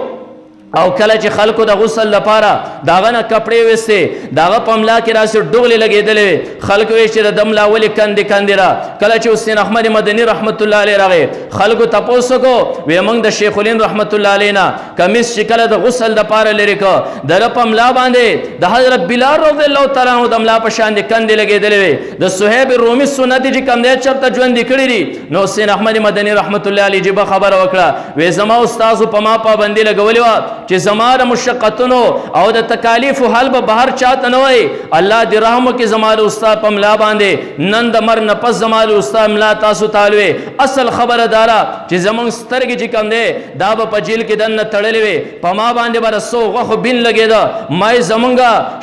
S1: او کله چې خلکو د غسل لپاره داغه نه کپڑے وسته داغه پملا کې راسي ډوغلې لګېدلې خلکو یې چې د دملا ولې کندې را کله چې حسین احمد مدنی رحمت الله علیه راغی خلکو تاسو کو وې موږ د شیخ الهند رحمت الله علیه کمیس شکل د غسل لپاره لري کو د پملا باندې د حضرت بلال رضی الله تعالی عنہ د ملا په شان د کندې لګېدلې د صہیب رومي سنت چې کم دې چرته ژوند کړی دي نو حسین احمد مدنی رحمت الله علیه جبه خبر وکړه وې زما استاد په ما پابندي لګولې چې زماره مشقتونو او د تکالیف حل به بهر چاته نه وای الله دې رحم کې زماره استاد په ملا باندې نن د مر نه پس زماره استاد ملا تاسو تعالی اصل خبردارا چې زمونږ سترګې چې کوم دی دا به په جیل کې دننه تړلې وي په ما باندې به د څو غوښو بین لګېده ما یې زمونږ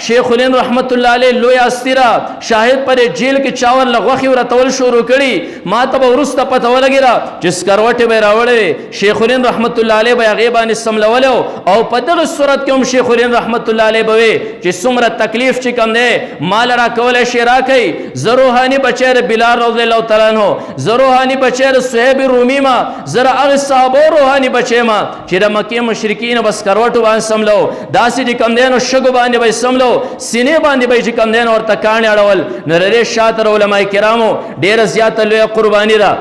S1: شیخ الهند رحمت الله علیه لوی استیره شاهد پر جیل کې چاور له غوښې ورتول شروع کړي ما ته به وروسته پته ولګېده چې سکروټې به یې راوړې شیخ الهند رحمت الله علیه به هغې باندې سملولی او په دغه صورت کې هم شیخ الهند رحمت الله علیه به وي چې څومره تکلیف چې کوم دی مال راکولی شي راکوي زه روحاني بچی د بلال رضی الله تعالی عنه زه روحاني بچی د صهیب رومي ما زه د هغې صحابو روحاني بچی ما چې د مکې مشرکینو به سکروټو باندې سملو داسې چې کوم دی نو شګو باندې به یې سملو سینې باندې به یې چې کوم دی نو ورته کاڼې اړول نو د دې شاته علماء کرامو ډېره زیاته لویه قرباني ده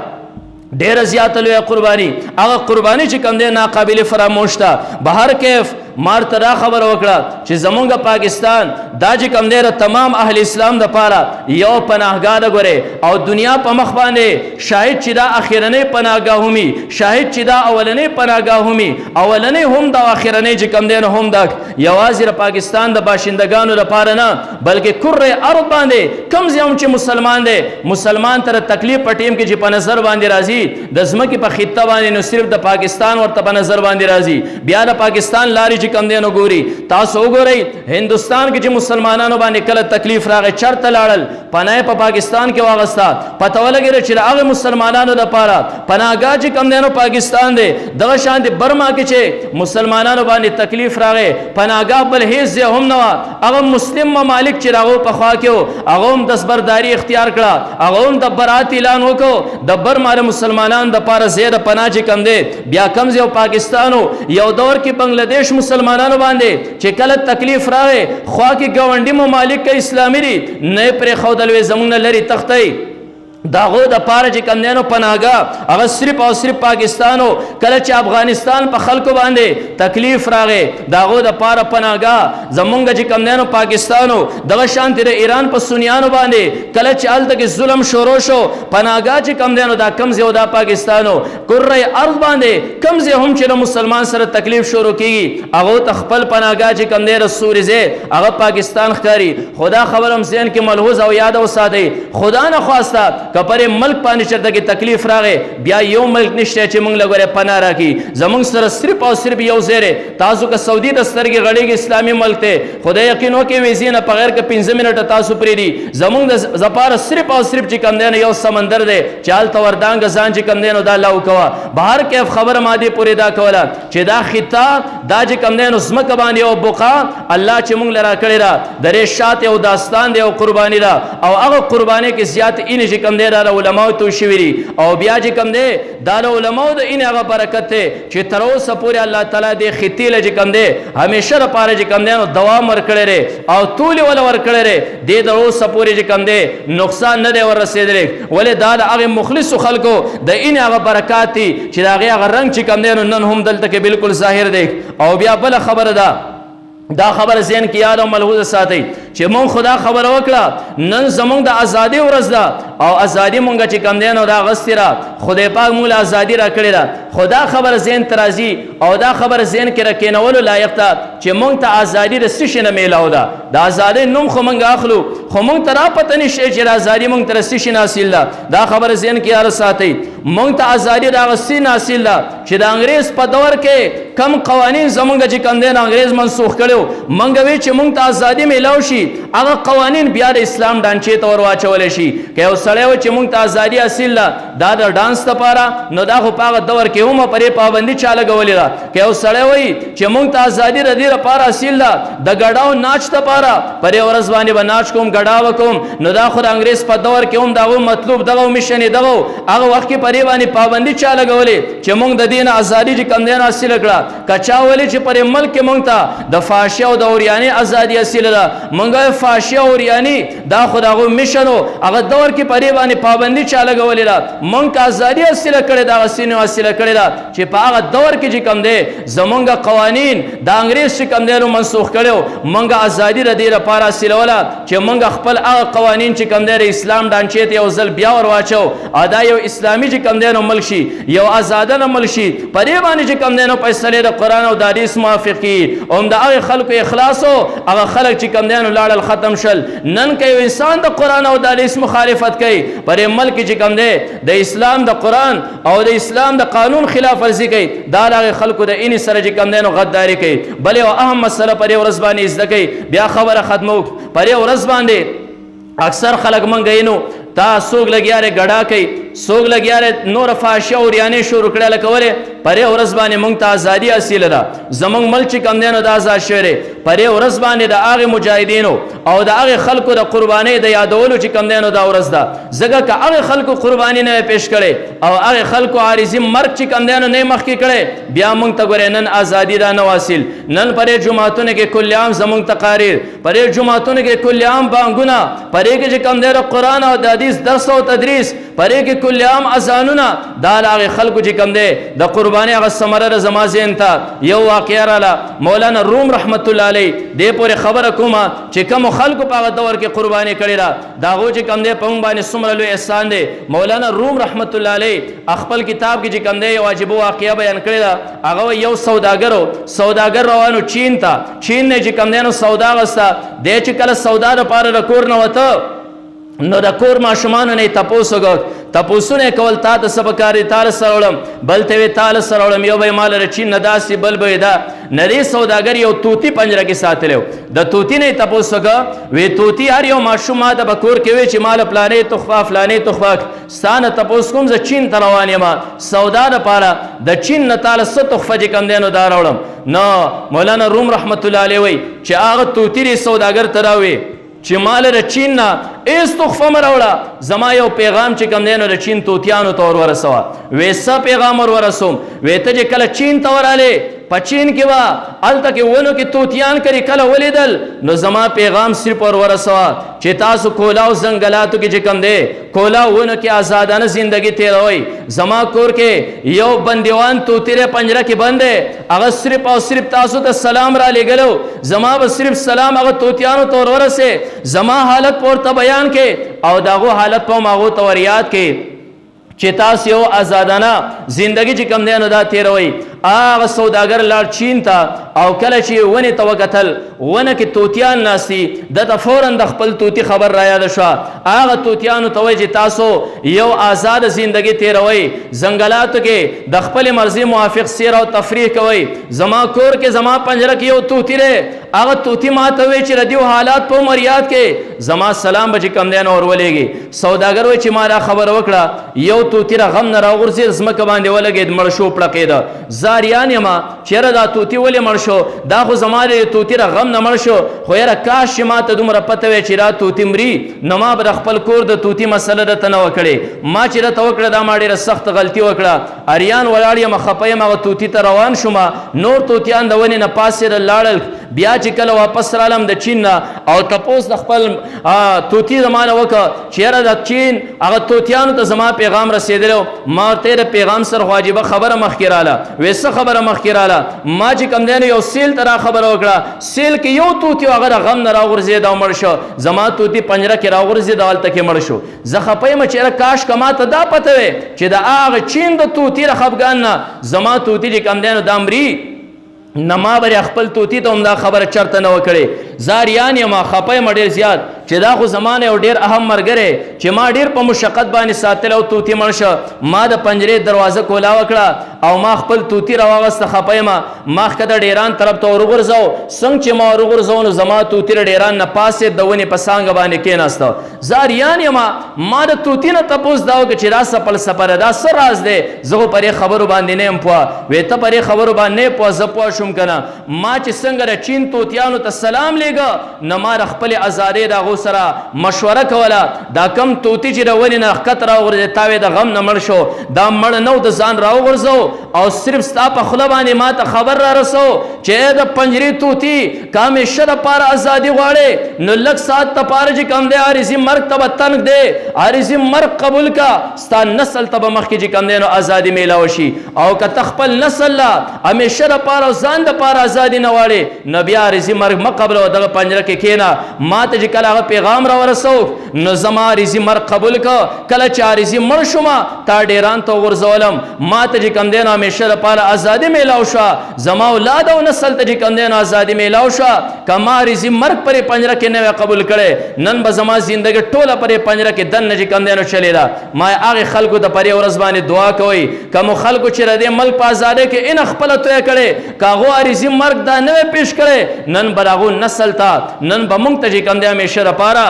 S1: ډېره زیاته لویه قرباني هغه قرباني چې کوم دی ناقابل فراموش ده بهر کیف مار ته دا خبره وکړه چې زمونږ پاکستان دا چې کوم دی د تمام اهل اسلام دپاره یو پناهګاه ده ګورې او دنیا په مخ باندې شاید چې دا اخرنۍ پناهګاه همي شاید چې دا اولنۍ پناهګاه همي اولنۍ هم دا اخرنۍ چې کوم دی نو هم دا یوازې د پاکستان د باشندګانو دپاره نه بلکې کره ارض باندې کوم ځای هم چې مسلمان دی مسلمان ته د تکلیف په ټیم کې چې په نظر باندې راځي د ځمکې په خطه باندې نو صرف د پاکستان ورته په نظر باندې راځي بیا د پاکستان لارې چې کم دی نو ګوري تاسو وګورئ هندوستان کې چې مسلمانانو باندې کله تکلیف راغی چرته لاړل پناه په پاکستان کې واغسته پته ولګېده چې د هغې مسلمانانو دپاره پناهګاه چې کم دی نو پاکستان دی دغه شان د برما کې چې مسلمانانو باندې تکلیف راغی پناهګاه بل هیڅ ځای هم نه وه هغه مسلم ممالک چې د هغو په خوا کې و هغه هم دستبرداري اختیار کړه هغه هم د برات اعلان وکړو د برما د مسلمانانو دپاره ځای د پناه چې کم دی بیا کم ځای پاکستان و یو دور کې بنګلادیش مسلمانانو باندې چې کله تکلیف راغی خوا کې ګاونډي ممالک که اسلامي دي نه یې پرېښودل وې زموږ نه لرې تښتئ داغو د پاره چې کوم دی نو پناهګاه هغه صرف او صرف پاکستانو کله چې افغانستان په خلکو باندې تکلیف راغی داغو د پاره پناهګاه زمونږ چې کوم دی نو پاکستانو دغه شانتې د ایران په سنیانو باندې کله چې هلته کې ظلم شروع شو پناهګاه چې کوم دی نو دا کم ځای دا پاکستانو کره ارض باندې کم ځای هم چې د مسلمان سره تکلیف شروع کېږي هغو ته خپل پناهګاه چې کوم دی د سوري ځای هغه پاکستان ښکاري خدا خبر هم ذهن کې ملحوظ او یاد وساتئ خدا نه خواسته کپر ملک باندې چرته کې تکلیف راغی بیا یو ملک نشته چې موږ لګوره پناه راکړي زموږ سره صرف او صرف یو ځای تاسو که سعودي د سترګې غړېږي اسلامي ملک دی خدای یقین وکړئ ویزې نه بغیر که 15 منټه تاسو پرېږدي زموږ د دپاره صرف او صرف چې کوم دی نو یو سمندر دی چې هلته وردانګه ځان چې کوم دی نو دا لاو کوه بهر کیف خبره مادې پورې دا کوله چې دا خطه دا چې کوم دی نو ځمکه باندې یو بقا الله چې موږ له راکړې ده د دې شاته یو داستان دی او قرباني ده او هغه قربانۍ کې زیات اینې چې کوم دی دا د علماو تو شوي دي او بیا چې کوم دی دا د علماو د اینې هغه برکت دی چې تر اوسه پورې الله تعالی دې خطې له چې کوم دی همیشه دپاره چې کوم دی نو دوام ورکړی دی او طول یې وله ورکړی دی دې د اوسه پورې چې کوم دی نقصان نه دی وررسېدلی ولې دا د هغې مخلصو خلکو د اینې هغه برکات دي چې د هغې هغه رنګ چې کوم دی نو نن هم دلته کې بالکل ظاهر دی او بیا بله خبره ده دا خبر ذهن کې یاد او ملحوظ ساتئ چې مونږ خدا خبره وکړه نن زمونږ د ازادۍ ورځ ده او ازادي مونږ چې کوم دی نو دا اخیستې ده خدای پاک مونږ له ازادي راکړې ده خدا خبر ذهن ته راځي او دا خبر ذهن کې راکېنولو لایق ده چې مونږ ته ازادي د څه شي نه میلاو ده د ازادۍ نوم خو مونږ اخلو خو مونږ ته را پته نشي چې د ازادي مونږ ته د څه شي حاصل ده دا خبر ذهن کې یاد ساتئ مونږ ته ازادي د هغه څه حاصل ده چې د انګریز په دور کې کم قوانین زمونږ چې کوم دی انګریز منسوخ کړي مونږ وی چې مونږ ته ازادي میلاو شي هغه قوانین بیا د اسلام ډانچې ته ور واچولی شي که یو سړی و چې مونږ ته ازادي حاصل ده دا د ډانس دپاره نو دا خو په هغه دور کې هم پرې پابندي چا لګولې ده که یو سړی وایي چې مونږ ته ازادي د دې لپاره حاصل ده د ګډاو ناچ دپاره په دې ورځ باندې به ناچ کوم ګډا وکوم نو دا خو د انګریز په دور کې هم د هغو مطلوب دغه مشن یې دغه هغه وخت کې په دې باندې پابندي چا لګولې چې مونږ د دې نه ازادي چې کوم دی نه حاصله کړه که چا ویلې چې په دې ملک کې مونږ ته د فحاشۍ او د اوریانۍ ازادي حاصله ده مونږ فحاشۍ او اوریاني دا خو د هغو مشن و هغه دور کې په دې باندې پابندي چا لګولې ده مونږ که ازادي حاصله کړې ده هغه سینې حاصله کړې ده چې په هغه دور کې چې کوم دی زمونږ قوانین د انګریز چې کوم دی نو منسوخ کړی مونږ ازادي د دې لپاره حاصلوله چې مونږ خپل هغه قوانین چې کوم دی د اسلام ډانچې ته یو ځل بیا ور واچو او دا یو اسلامي چې کوم دی نو ملک شي یو ازاده نه ملک شي په دې باندې چې کوم دی نو فیصلې د قرآن او د حدیث موافق کي هم د هغې خلکو اخلاص و هغه خلک چې کوم دی نو لاړل ختم شل. نن که یو انسان د قرآن او د حدیث مخالفت کوي پر ملک چې کوم دی د اسلام د قرآن او د اسلام د قانون خلاف ورزي کوي دا د هغې خلکو د اني سره چې کوم دی نو غداري کوي. بل یو اهم مسله پر یو ورځ باندې زده کوي بیا خبره ختمو. پر یو ورځ باندې اکثر خلک مونږ وینو تا څوک لګیا دی ګډا کوي څوک لګیا دی نور فحاشیه او ریانې شروع کړی لکه ولې پر یو ورځ باندې مونږ ته ازادي حاصله ده. زمونږ ملک چې کوم دی نو دا ازاد شوی دی. پر یو ورځ باندې د هغې مجاهدینو او د هغې خلکو د قربانۍ د یادولو چې کوم دی نو دا ورځ ده. ځکه که هغې خلکو قرباني نه پیش کړې او هغې خلکو عارضي مرګ چې کوم دی نو نه مخکې کړی بیا مونږ ته ګورې نن ازادي را نه حاصل. نن پر جوماتونو کې کل عام زمونږ تقاریر پر جوماتونو کې کل عام بانګونه پر کې چې کوم دی قرآن او د حدیث درس او تدریس پر کې کل عام اذانونه دا د هغې خلکو چې کوم دی د قربانۍ هغه ثمره ده. زما ذهن ته یو واقعه راله مولانا روم رحمت الله علیه دې پورې خبره کومه چې کومو خلکو په هغه دور کې قرباني کړې ده د هغو چې کوم دی په موږ باندې څومره لوی احسان دی. مولانا روم رحمت الله علیه خپل کتاب کې چې کوم دی یو عجیبه واقعه بیان کړې ده. هغه یو سوداګر روانو چین ته. چین نه چې کوم دی نو سودا غسته دی چې کله سودا دپاره د کور نه وته نو د کور ماشومانو نه یې تپوس وکړ. تپوسونه یې کول تا ته څه پکار دي تا له سره وړم بل ته وې تا له سره وړم یو به یې ما له چین نه داسې بل به یې دا نه دې سوداګر یو طوطي پنجره کې ساتلی و. د طوطي نه یې تپوس وکړه وی طوطي هر یو ماشوم ما ته به کور کې وی چې ما له فلانې تحفه فلانې تحفه ستا نه تپوس کوم زه چین ته روان یم سودا دپاره د چین نه تا له څه تحفه چې کوم دی نو دا راوړم. نو مولانا روم رحمت الله علیه وی چې هغه طوطي دې سوداګر ته راوی چې مال د چین نه ایس تحفه مه راوړه زما یو پیغام چې کوم دی نو د چین طوطیانو ته ور ورسوه. وی څه پیغام ور ورسوم وی ته چې کله چین ته ورالې په چین کې به هلته کې ونو کې طوطیان کري کله ولیدل نو زما پیغام صرف ور ورسوه چې تاسو کولا او ځنګلاتو کې چې کوم دی کولا ونو کې آزادانه زندگی تیروئ. زما کور کې یو بندیوان طوطي دی پنجره کې بند دی هغه صرف او صرف تاسو ته سلام را لېږلو زما به صرف سلام هغه طوطیانو ته ور ورسې زما حالت په ورته بیان کې او د هغو حالت په هم هغو ته ور یاد کې چې تاسو یو آزادانه زندگی چې کوم دی نو دا تیروئ. هغه سوداګر لاړ چین ته او کله چې ونې ته وکتل ونه کې طوطیان ناستي دته فورا د خپل طوطي خبر را یاده شوه. هغه طوطیانو ته وایي چې تاسو یو آزاده زندگی تیروئ ځنګلاتو کې د خپلې مرضي موافق سیر او تفریح کوئ. زما کور کې زما پنجره کې یو طوطي دی هغه طوطي ما ته وایي چې د دې حالات په عمر یاد کې زما سلام به چې کوم دی نو ور ولېږي. سوداګر وایي چې ما دا خبره وکړه یو طوطي را غم نه راغورځېد ځمکه باندې ولګېد مړ شو پړقېده. زاریان یم چېرې دا طوطي ولې مړ شو دا خو زما د طوطي را غم نه مړ شو خو یاره کاش چې ما ته دومره پته وی چې دا طوطي مري نو ما به د خپل کور د طوطي مسله درته نه وکړې. ما چې راته وکړه دا ما ډېره سخته غلطي وکړه. اریان ولاړ یم خفه یم هغه طوطي ته روان شوم نور طوطیان د ونې نه پاسېدل لاړل. بیا چې کله واپس رالم د چین نه او تپوس د خپل طوطي زما نه وکړه چې یاره د چین هغه طوطیانو ته زما پیغام رسېدلی ما ورته د پیغام سره خو عجیبه خبره مخکې راله. وی څه خبره مخکې راله ما چې کوم دی نو یو سیل ته را خبره وکړه سیل کې یو طوطي هغه د غم نه راغورځېد او مړ شو. زما طوطي پنجره کې راغورځېد او هلته کې مړ شو. زه خفه یم چې یاره کاش که ما ته دا پته وی چې د هغه چین د طوطي د خفګان نه زما طوطي چې کوم دی نو دا مري نه ما به خپل طوطي ته هم دا خبره چرته نه وکړې. زاریان یم خفه یم ډېر زیات چې دا خو زما نه یو ډېر اهم ملګری چې ما ډېر په مشقت باندې ساتلی او طوطي مړ شه. ما د پنجرې دروازه کولا وکړه او ما خپل طوطي راواغسته خفه یم ما ښکته ډیران طرف ته ورغورځو. څنګه چې ما ورغورځو نو زما طوطي له ډیران نه پاسې د ونې په څانګه باندې کېناسته. زاریان یم ما د طوطي نه تپوس دا وکړه چې دا څه فلسفه ده دا څه راز دی زه خو پرې خبرو باندې نه یم پوه. وی ته پرې خبرو باندې نه پوه زه پوه شوم که نه. ما چې څنګه د چین طوطیانو ته سلام لیږه نه ما د خپلې ازادۍ د هغو سره مشوره کوله دا کم طوطي چې د ونې نه ښکته راوغورځېد تا وې د غم نه مړ شو دا مړ نه و د ځان راوغورځو او صرف ستا په خوله باندې ما ته خبر را رسو چې د پنجرې طوطي که همیشه دپاره ازادي غواړې نو لږ ساعت دپاره چې کوم دی عارضي مرګ ته به تنګ دی عارضي مرګ قبول کا ستا نسل ته به مخکې چې کوم دی نو ازادي میلاوه شي. او که ته خپل نسل له همیشه دپاره او ځان دپاره ازادي نه غواړې نو بیا عارضي مرګ مه قبلوه دغه پنجره کې کښېنه. ما ته چې کله هغه پیغام را ورسوک نو زما عارضي مرګ قبول کو کله چې عارضي مړ شوم تا ډیران ته ورزولم ما ته چې کم دین همیشه لپاره ازادي میلاو شو زما اولاد او نسل ته چې کم دین ازادي میلاو شو کما عارضي مرګ پرې پنجره کې نه قبول کړي نن به زما ژوندګي ټوله پرې پنجره کې دن چې کم دین چلی دا ما هغه خلکو ته پرې ورځ باندې دعا کوي کوم خلکو چې ردی ملک په آزادۍ کې ان خپل توې کړي کاغو عارضي مرګ دا نه پیش کړي نن براغو نسل ته نن به مونږ ته چې کم دین همیشه لپاره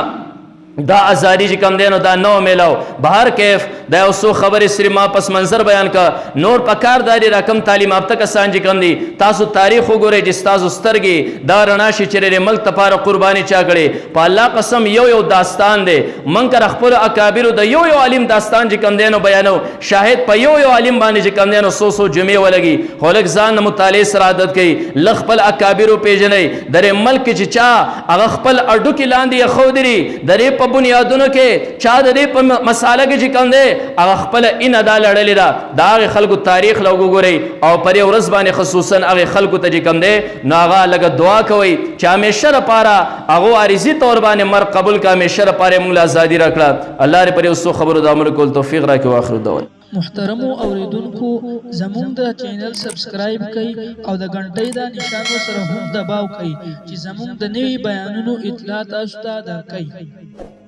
S1: دا ازادي چې کم دینو دا نو میلاو بهر کیف دا یو څو خبرې سری ما پس منظر بیان کا نور پکار داري رقم تعلیم یافته کسان چې کم دي تاسو تاریخ وګورئ چې تاسو سترګې دا رڼا شي چې ملک لپاره قرباني چا کړي په الله قسم یو داستان دی من کر خپل اکابر د یو عالم داستان چې کم دینو بیانو شاهد په یو عالم باندې چې کم دینو سو جمعې ولګي هولک ځان مطالعه سره عادت کړي لخپل اکابر پیژنې در ملک چې چا هغه خپل اډو کې لاندې خودري درې په بنیادونو کې چا د دې په مساله کې چې کوم دی هغه خپل ان ادا لړلې ده دا هغه خلکو تاریخ لو ګوري او پر ورځ باندې خصوصا هغه خلکو ته چې کوم دی نو هغه لګ دعا کوي چې همیشه لپاره هغه عارضي تور باندې مر قبول کا همیشه لپاره موږ ازادي راکړه الله دې پر اوسو خبرو د عمل کول توفیق راکړي واخر دعوت
S2: محترم اوریدونکو زموږ د چینل سبسکرایب کړئ او د غنټۍ د نشانو سره هم دباو کړئ چې زموږ د نوي بیانونو اطلاع تاسو ته درکړي